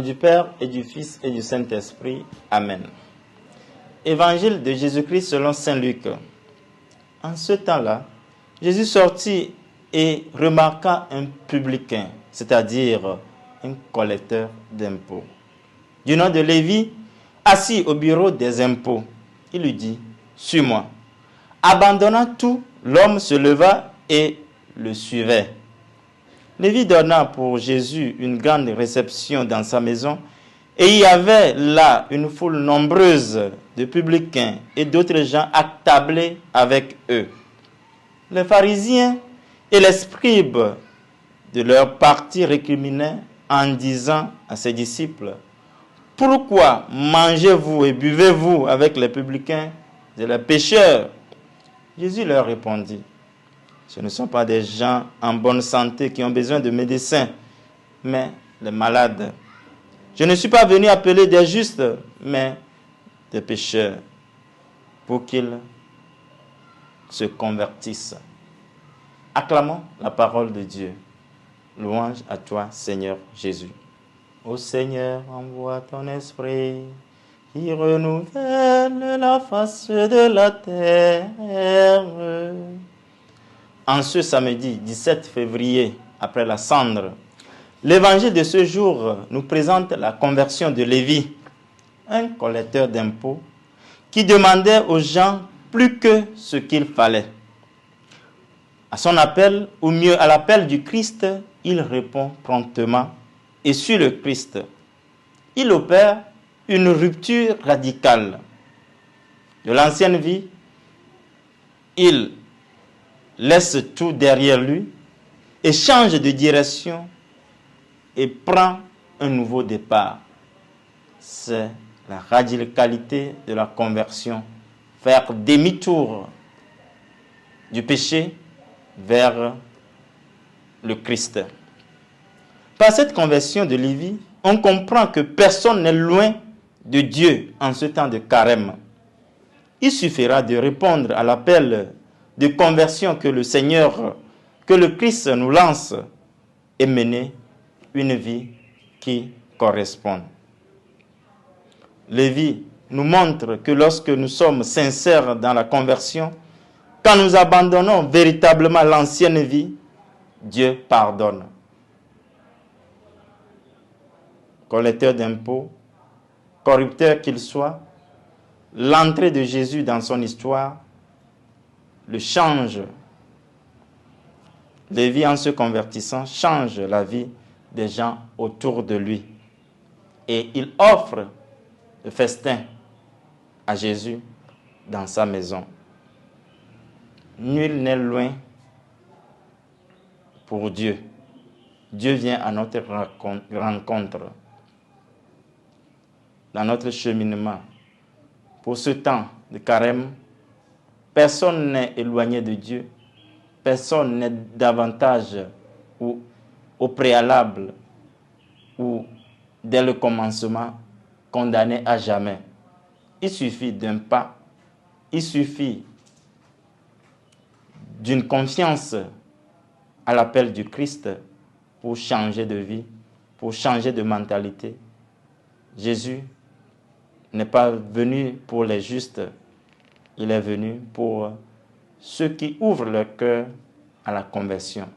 du Père et du Fils et du Saint-Esprit. Amen. Évangile de Jésus-Christ selon saint Luc. En ce temps-là, Jésus sortit et remarqua un publicain, c'est-à-dire un collecteur d'impôts, du nom de Lévi, assis au bureau des impôts. Il lui dit, « Suis-moi. » Abandonnant tout, l'homme se leva et le suivait. Lévi donna pour Jésus une grande réception dans sa maison, et il y avait là une foule nombreuse de publicains et d'autres gens attablés avec eux. Les pharisiens et les scribes de leur parti récriminaient en disant à ses disciples, « Pourquoi mangez-vous et buvez-vous avec les publicains et les pécheurs ?» Jésus leur répondit, « Ce ne sont pas des gens en bonne santé qui ont besoin de médecins, mais les malades. Je ne suis pas venu appeler des justes, mais des pécheurs, pour qu'ils se convertissent. » Acclamons la parole de Dieu. Louange à toi, Seigneur Jésus. Ô Seigneur, envoie ton esprit qui renouvelle la face de la terre. En ce samedi 17 février, après la cendre, l'évangile de ce jour nous présente la conversion de Lévi, un collecteur d'impôts qui demandait aux gens plus que ce qu'il fallait. À son appel, ou mieux à l'appel du Christ, il répond promptement et suit le Christ. Il opère une rupture radicale. De l'ancienne vie, il laisse tout derrière lui et change de direction et prend un nouveau départ. C'est la radicalité de la conversion, faire demi-tour du péché vers le Christ. Par cette conversion de Lévi, on comprend que personne n'est loin de Dieu en ce temps de carême. Il suffira de répondre à l'appel de conversion que le Seigneur, que le Christ nous lance et mener une vie qui corresponde. Lévi nous montre que lorsque nous sommes sincères dans la conversion, quand nous abandonnons véritablement l'ancienne vie, Dieu pardonne. Collecteur d'impôts, corrupteur qu'il soit, l'entrée de Jésus dans son histoire le change. Lévi, en se convertissant, change la vie des gens autour de lui. Et il offre le festin à Jésus dans sa maison. Nul n'est loin pour Dieu. Dieu vient à notre rencontre, dans notre cheminement. Pour ce temps de carême, personne n'est éloigné de Dieu. Personne n'est davantage ou au préalable ou dès le commencement condamné à jamais. Il suffit d'un pas, il suffit d'une confiance à l'appel du Christ pour changer de vie, pour changer de mentalité. Jésus n'est pas venu pour les justes, il est venu pour ceux qui ouvrent leur cœur à la conversion,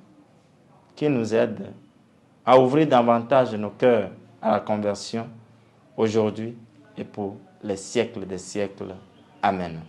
qui nous aide à ouvrir davantage nos cœurs à la conversion aujourd'hui et pour les siècles des siècles. Amen.